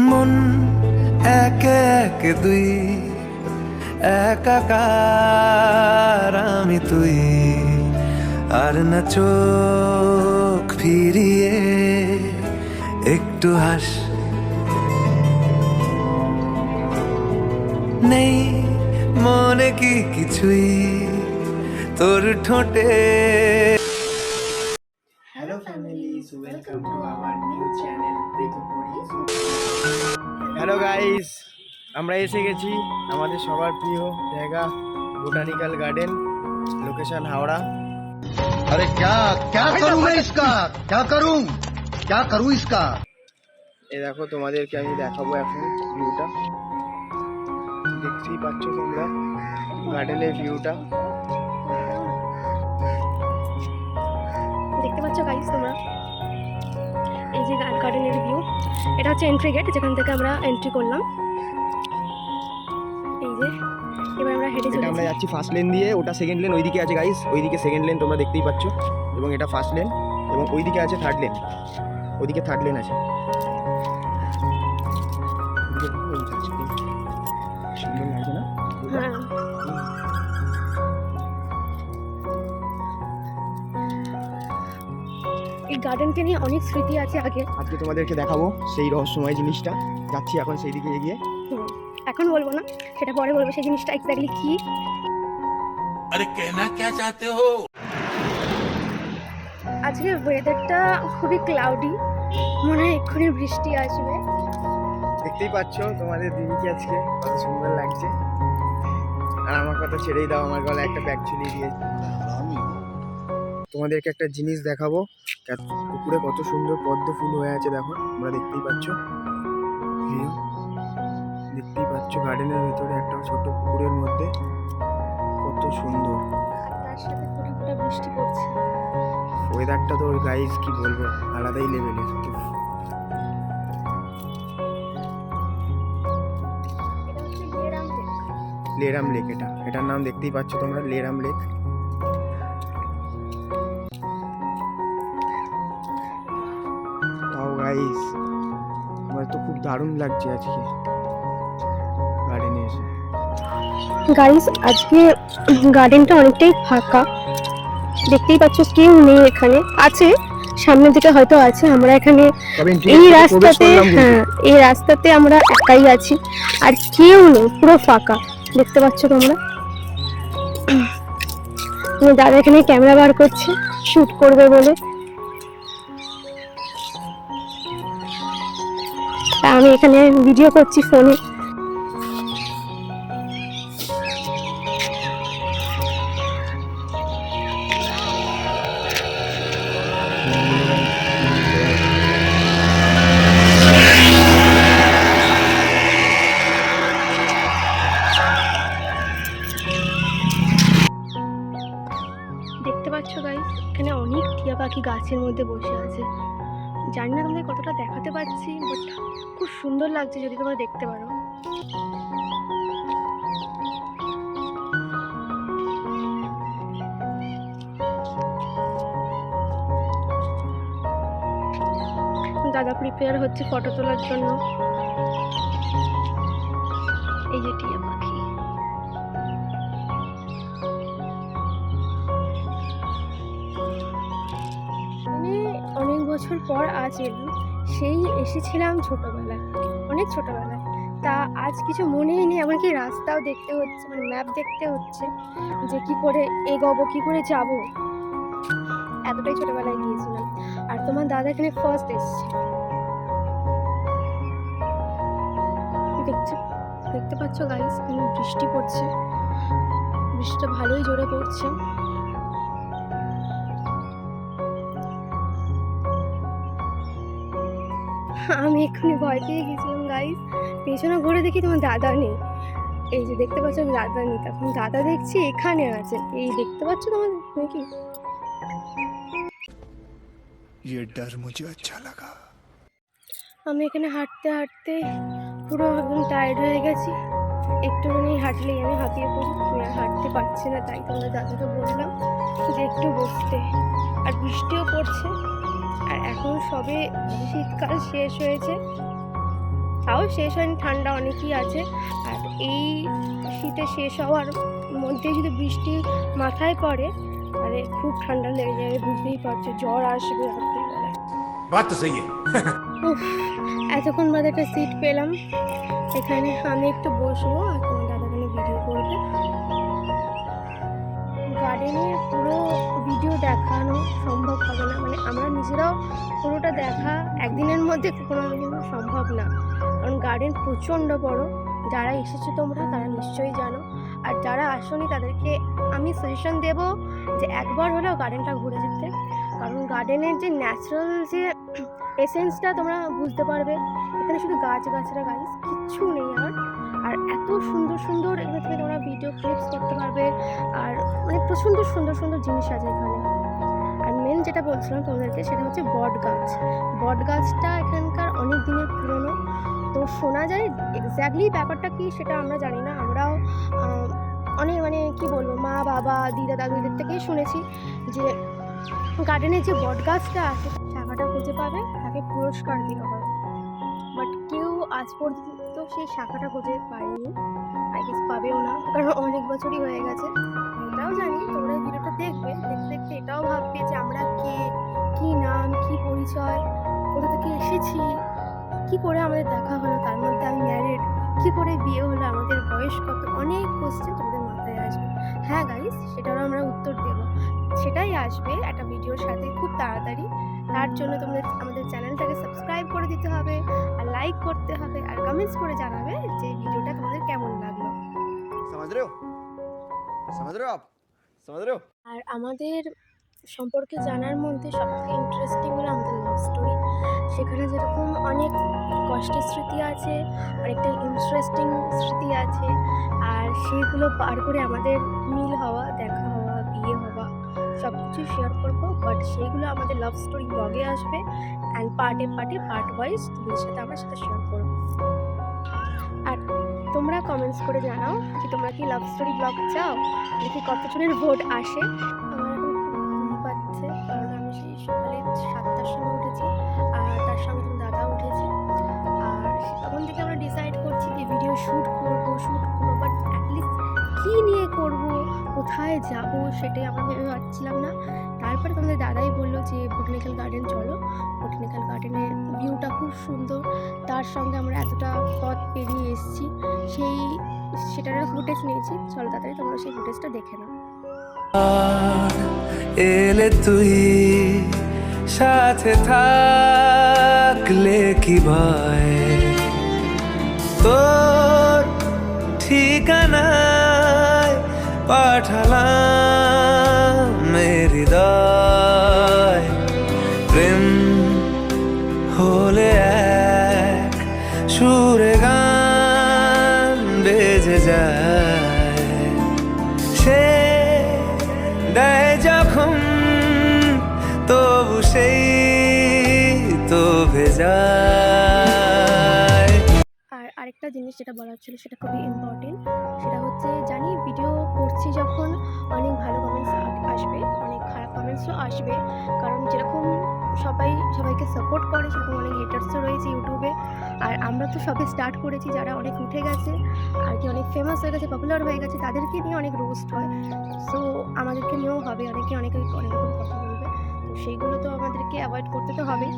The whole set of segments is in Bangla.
মন একে একে দুই, একাকার আমি তুই, আর না চোখ ফিরিয়ে একটু হাস। নেই মনে কি কিছুই তোর ঠোঁটে। Hello families, welcome to our new channel ব্রেকপুরি। হ্যালো গাইস, আমরা এসে গেছি আমাদের সবার প্রিয় জায়গা बोटानिकल गार्डन, लोकेशन हावड़ा। अरे क्या क्या करूं मैं इसका, क्या करूं इसका। এই দেখো তোমাদেরকে আমি দেখাবো এখন ভিউটা, দেখতেই পাচ্ছ তোমরা গার্ডেনের ভিউটা। দেখতে পাচ্ছ গাইস তোমরা, এই যে গার্ডেনের ভিউ। এটা হচ্ছে এন্ট্রি গেট, যেখান থেকে আমরা এন্ট্রি করলাম। এই যে এবার আমরা হেঁটে এটা আমরা চলেছি। যাচ্ছি ফার্স্ট লেন দিয়ে, ওটা সেকেন্ড লেন, ওইদিকে আছে গাইস, ওইদিকে সেকেন্ড লেন তোমরা দেখতেই পাচ্ছ, এবং এটা ফার্স্ট লেন, এবং ওইদিকে আছে থার্ড লেন, ওইদিকে থার্ড লেন আছে। সুন্দর লাগছে না? হ্যাঁ, এই গার্ডেনকে নিয়ে অনেক স্মৃতি আছে আগে। আজকে তোমাদেরকে দেখাবো সেই রহস্যময় জিনিসটা, যাচ্ছি এখন সেই দিকে এগিয়ে। এখন বলবো না, সেটা পরে বলবো সেই জিনিসটা এক্স্যাক্টলি কি। আরে কেনা কে চাতে হো? আজকে ওয়েদারটা খুবই ক্লাউডি, মনে হয় এক্ষুনি বৃষ্টি আসবে। দেখতেই পাচ্ছ তোমাদের দিদিকে আজকে কত সুন্দর লাগছে, আর আমার কথা ছেড়েই দাও, আমার গলায় একটা ব্যাগ ঝুলিয়ে দিয়েছে। তোমাদেরকে একটা জিনিস দেখাবো, পুকুরে কত সুন্দর পদ্ম ফুল হয়ে আছে, দেখো তোমরা দেখতেই পাচ্ছ। ভিউ দেখতেই পাচ্ছ, গার্ডেনের ভেতরে একটা ছোট পুকুরের মধ্যে কত সুন্দর, তার সাথে ফোঁটা ফোঁটা বৃষ্টি পড়ছে। ওয়েদারটা তো গাইস কি বলবো, আলাদাই লেভেলের। এটা হচ্ছে লেরাম লেক। লেরাম লেক, এটার নাম দেখতেই পাচ্ছ তোমরা, লেরাম লেক। তাও গাইস আমার তো খুব দারুণ লাগছে আজকে গার্ডেনে এসে। গাইস আজকে গার্ডেনটা অনেকটাই ফাঁকা, দেখতেই পাচ্ছ কেউ নেই এখানে। আছে সামনের দিকে হয়তো আছে, আমরা এখানে এই রাস্তাতে, হ্যাঁ এই রাস্তাতে আমরা একাই আছি, আর কেউ নেই, পুরো ফাঁকা। দেখতে পাচ্ছ তোমরা, দাদা এখানে ক্যামেরা বার করছে শুট করবে বলে, আমি এখানে ভিডিও করছি ফোনে। দেখতে পাচ্ছ গাইস, এখানে অনেক টিয়া পাখি গাছের মধ্যে বসে আছে। জানি না তোমাদের কতটা দেখাতে পাচ্ছি, বাট খুব সুন্দর লাগছে যদি তোমরা দেখতে পারো। দাদা প্রিপেয়ার হচ্ছে ফটো তোলার জন্য। এই যে টিয়া পাখি, অনেক বছর পর আজ এলাম। সেই এসেছিলাম ছোটবেলায়, অনেক ছোটবেলায়। তা আজ কিছু মনেই নেই, এমনকি রাস্তাও দেখতে হচ্ছে, মানে ম্যাপ দেখতে হচ্ছে যে কি করে এগোবো, কি করে যাব। এতটাই ছোটবেলায় গিয়েছিলাম। আর তোমার দাদা এখানে ফার্স্ট এসছে। দেখতে পাচ্ছ গাইস, এখানে বৃষ্টি পড়ছে, বৃষ্টিটা ভালোই জোরে পড়ছে। আমি এক্ষুনি ভয় পেয়ে গেছিলাম গাইস, পেছনে ঘুরে দেখি তোমার দাদা নেই। এই যে দেখতে পাচ্ছ দাদা নেই, তখন দাদা দেখছি এখানে আছে। এই দেখতে পাচ্ছ তোমাদের নাকি? ये डर मुझे अच्छा लगा। আমি এখানে হাঁটতে হাঁটতে পুরো একদম টায়ার্ড হয়ে গেছি। একটুখানি হাঁটলেই আমি হাঁপিয়ে পড়ি, আমি আর হাঁটতে পারছি না। তাই তোমাদের দাদাকে বললাম যে একটু বসতে। আর বৃষ্টিও পড়ছে, আর এখন সবে শীতকাল শেষ হয়েছে, তাও শেষ হয়নি, ঠান্ডা অনেকই আছে। আর এই শীতে শেষ হওয়ার মধ্যে যদি বৃষ্টি মাথায় পড়ে তাহলে খুব ঠান্ডা লেগে যাবে, বুঝতেই পারছো, জ্বর আসবে রাত্রিবেলায়। बात तो सही है। উফ, এতক্ষণ বাদে একটা সিট পেলাম, এখানে আমি একটু বসবো আর তোমার দাদাখানে ভিডিও করবে। গার্ডেনের পুরো ভিডিও দেখানো সম্ভব হবে না, মানে আমরা নিজেরাও পুরোটা দেখা একদিনের মধ্যে কোনো সম্ভব না, কারণ গার্ডেন প্রচণ্ড বড়। যারা এসেছো তোমরা তারা নিশ্চয়ই জানো, আর যারা আসোনি তাদেরকে আমি সাজেশন দেব যে একবার হলেও গার্ডেনটা ঘুরে যেতে, কারণ গার্ডেনের যে ন্যাচারাল যে এসেন্সটা তোমরা বুঝতে পারবে। এখানে শুধু গাছগাছরা, গাছ কিচ্ছু নেই আর এত সুন্দর সুন্দর এখানে থেকে তোমরা ভিডিও ক্লিপস করতে পারবে, আর মানে প্রচণ্ড সুন্দর সুন্দর জিনিস আছে এখানে। আর মেন যেটা বলছিলাম তোমাদেরকে সেটা হচ্ছে বট গাছ। বট গাছটা এখানকার অনেক দিনের পুরনো, তো শোনা যায় এক্স্যাক্টলি ব্যাপারটা কি সেটা আমরা জানি না। আমরাও অনেক মানে কি বলবো, মা বাবা দিদা দাদুদের থেকেই শুনেছি যে গার্ডেনে যে বট গাছটা আছে শাখাটা খুঁজে পাবে তাকে পুরস্কার দেওয়া হবে, বাট কেউ আজ পর্যন্ত সেই শাখাটা খুঁজে পায়নি, আই গেস পাবেও না, কারণ অনেক বছরই হয়ে গেছে। এটাও জানি তোমরা ভিডিওটা দেখবে, দেখতে দেখতে এটাও ভাববে যে আমরা কে, কি নাম, কি পরিচয়, কোথা থেকে এসেছি, কি করে আমাদের দেখা হলো, তার মধ্যে আমি ম্যারিড, কি করে বিয়ে হলো, আমাদের বয়স কত, অনেক কোশ্চেন তোমাদের মাথায় আসবে। হ্যাঁ গাইস, সেটারও আমরা উত্তর দেব, সেটাই আসবে একটা ভিডিওর সাথে খুব তাড়াতাড়ি। তার জন্য তোমাদের আমাদের চ্যানেলটাকে সাবস্ক্রাইব করে দিতে হবে, আর লাইক করতে হবে, আর কমেন্টস করে জানাবে যে ভিডিওটা তোমাদের কেমন লাগলো। समझ रहे हो? समझ रहे हो आप? समझ रहे हो? আর আমাদের সম্পর্কে জানার মধ্যে সবথেকে ইন্টারেস্টিং হলো আমাদের লাভ স্টোরি। সেখানে যেরকম অনেক কষ্টের স্মৃতি আছে, অনেকটা ইন্টারেস্টিং স্মৃতি আছে, আর সেইগুলো পার করে আমাদের মিল হওয়া, দেখা হওয়া, বিয়ে হওয়া সব কিছু শেয়ার করবো। বাট সেইগুলো আমাদের লাভ স্টোরি ব্লগে আসবে, অ্যান্ড পার্টে পার্ট ওয়াইজ তোমাদের সাথে আমরা সেটা শেয়ার করবো। আর তোমরা কমেন্টস করে জানাও যে তোমরা কি লাভ স্টোরি ব্লগ চাও, দেখি কতজনের ভোট আসে। আমার এখন খুব ঘুম পাচ্ছে, কারণ আমি সেই সকালে 7টার সময় উঠেছি, আর তার সঙ্গে তোমার দাদা উঠেছে, আর তখন থেকে আমরা ডিসাইড করছি যে ভিডিও শ্যুট করবো, বাট অ্যাটলিস্ট কী নিয়ে করব, কোথায় যাব সেটাই আমরা ভেবে পাচ্ছিলাম না। তারপরে তোমাদের দাদাই বললো যে বোটানিক্যাল গার্ডেন চলো, বোটানিক্যাল গার্ডেনের ভিউটা খুব সুন্দর, তার সঙ্গে আমরা এতটা পথ পেরিয়ে এসেছি, সেটার ফুটেজ নিয়েছি। চলো তাড়াতাড়ি তোমরা সেই ফুটেজটা দেখে নাও। এলে তুই সাথে থাকলে কি ভয়, তোর ঠিকানায় পাঠালাম হৃদয়, প্রেম হলে এক সুরে গান বেজে যায়, সে দেয় যখন তবু সেই তো ভেজায়। আর আরেকটা জিনিস যেটা বলার ছিল সেটা খুবই ইম্পর্টেন্ট, সেটা হচ্ছে জানি ভিডিও করছি যখন অনেক ভালো কমেন্টস আসবে, অনেক খারাপ কমেন্টসও আসবে, কারণ যেরকম সবাইকে সাপোর্ট করে সেরকম অনেক হেটার্সও রয়েছে ইউটিউবে। আর আমরা তো সবে স্টার্ট করেছি, যারা অনেক উঠে গেছে আর কি অনেক ফেমাস হয়ে গেছে, পপুলার হয়ে গেছে, তাদেরকে নিয়ে অনেক রোস্ট হয়, সো আমাদেরকে নিয়েও হবে, অনেক রকম কথা বলবে, তো সেইগুলো তো আমাদেরকে অ্যাভয়েড করতে তো হবে।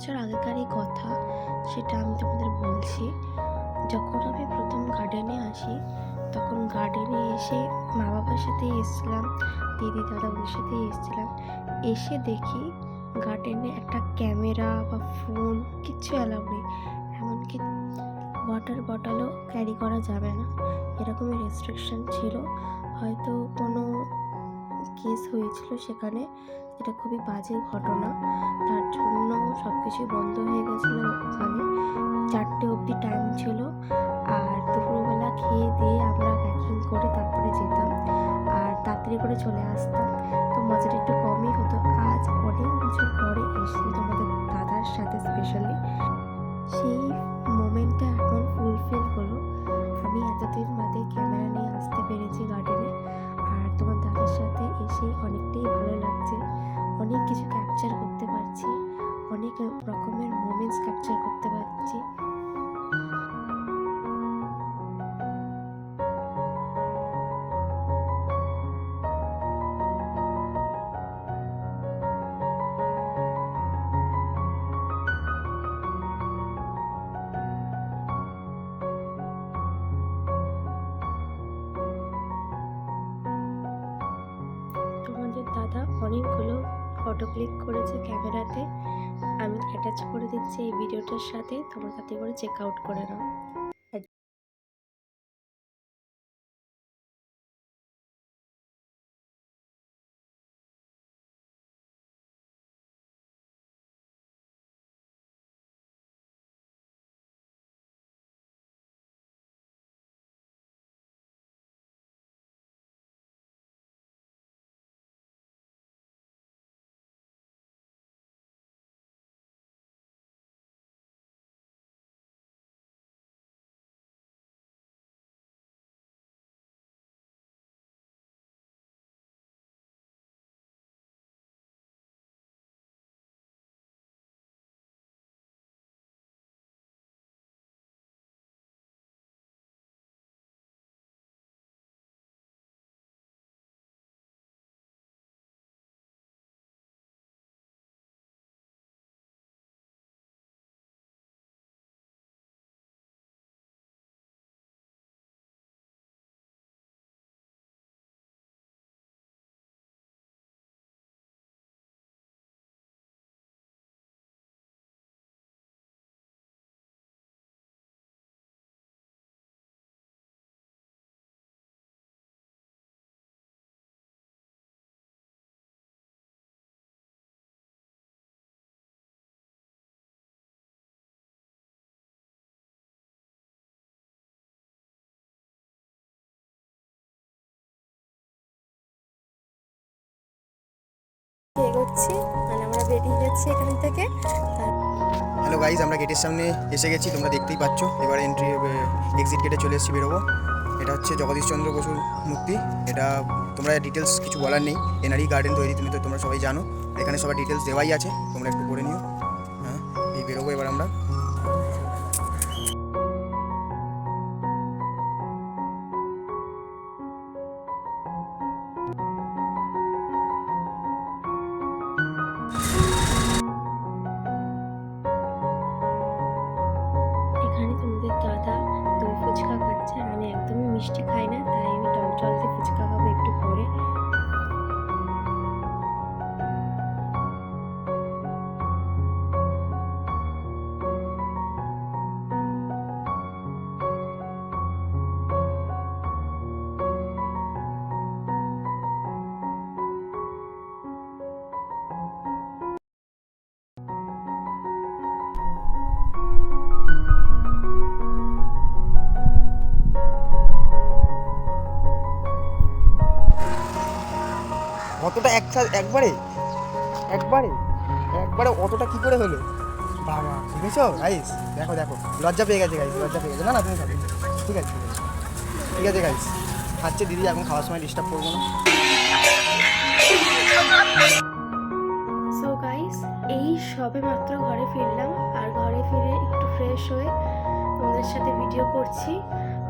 বছর আগেকারই কথা, সেটা আমি তোমাদের বলছি। যখন আমি প্রথম গার্ডেনে আসি, তখন গার্ডেনে এসে মা বাবার সাথেই এসেছিলাম, দিদি দাদা ওদের সাথেই এসেছিলাম। এসে দেখি গার্ডেনে একটা ক্যামেরা বা ফোন কিচ্ছু অ্যালাউ নেই, এমনকি ওয়াটার বটলও ক্যারি করা যাবে না, এরকমই রেস্ট্রিকশন ছিল। হয়তো কোনো কেস হয়েছিল সেখানে, এটা খুবই বাজে ঘটনা, তার জন্য সব কিছুই বন্ধ হয়ে গেছিলো ওখানে। 4টে অবধি টাইম ছিল, আর দুপুরবেলা খেয়ে দিয়ে আমরা প্যাকিং করে তারপরে যেতাম, আর তাড়াতাড়ি করে চলে আসতাম, তো মজাটা একটু কমই হতো। আজ অনেক বছর পরে এসেছি তোমাদের দাদার সাথে স্পেশালি, সেই মোমেন্টটা এখন ফুলফিল হলো। আমি এতদিন বাদে ক্যামেরা নিয়ে আসতে পেরেছি গার্ডেনে, আর তোমার দাদার সাথে এসে অনেকটাই ভালো লাগছে। অনেক কিছু ক্যাপচার করতে পারছি, অনেক রকমের মোমেন্টস ক্যাপচার করতে পারছি। তোমাদের দাদা অনেকগুলো ফটো ক্লিক করেছে ক্যামেরাতে, আমি অ্যাটাচ করে দিচ্ছি এই ভিডিওটার সাথে, তোমরা তাতে করে চেক আউট করে নাও। এগোচ্ছি, মানে আমরা বেরিয়ে যাচ্ছি এখান থেকে। হ্যালো গাইজ, আমরা গেটের সামনে এসে গেছি, তোমরা দেখতেই পাচ্ছ। এবার এন্ট্রি এক্সিট গেটে চলে এসেছি, বেরোবো। এটা হচ্ছে জগদীশচন্দ্র বসুর মূর্তি। এটা তোমরা ডিটেলস কিছু বলার নেই, এনারই গার্ডেন তৈরি, তুমি তো তোমরা সবাই জানো। এখানে সবার ডিটেলস দেওয়াই আছে, তোমরা একটু পড়ে নিও। হ্যাঁ, এই বেরোবো এবার আমরা। এখানে তোমাদের দাদা দই ফুচকা খাচ্ছে, আর আমি একদমই মিষ্টি খাই না, তাই আমি টক জল দিয়ে ফুচকা খাবো একটু পরে। অতটা একবারে একবারে একবারে অতটা কি করে হলো বাবা? বুঝেছো গাইস? দেখো দেখো, লজ্জা পেয়ে গেছে গাইস, লজ্জা পেয়ে গেছে। না না, তুমি খাবে, ঠিক আছে ঠিক আছে গাইস। খাচ্ছে দিদি, এখন খাওয়ার সময় ডিস্টার্ব করবো না। সো গাইস, এই সবে মাত্র ঘরে ফিরলাম, আর ঘরে ফিরে একটু ফ্রেশ হয়ে তোমাদের সাথে ভিডিও করছি।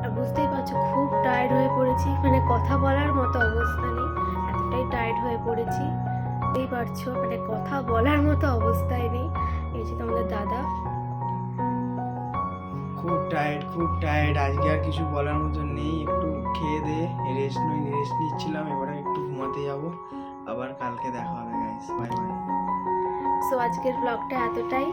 আর বুঝতেই পারছো খুব টায়ার্ড হয়ে পড়েছি, মানে কথা বলার মতো অবস্থা নেই, এতটাই টায়ার্ড হয়ে পড়েছি। এই পারছো মানে কথা বলার মতো অবস্থায় নেই। এই যে তোমাদের দাদা। খুব টায়ার্ড আজকে আর কিছু বলার মতো নেই। একটু খেয়ে দিয়ে রেস্ট নিচ্ছিলাম, এবারে একটু ঘুমাতে যাব, আবার কালকে দেখা হবে গাইস। Bye bye. সো আজকের ব্লগটা এতটাই।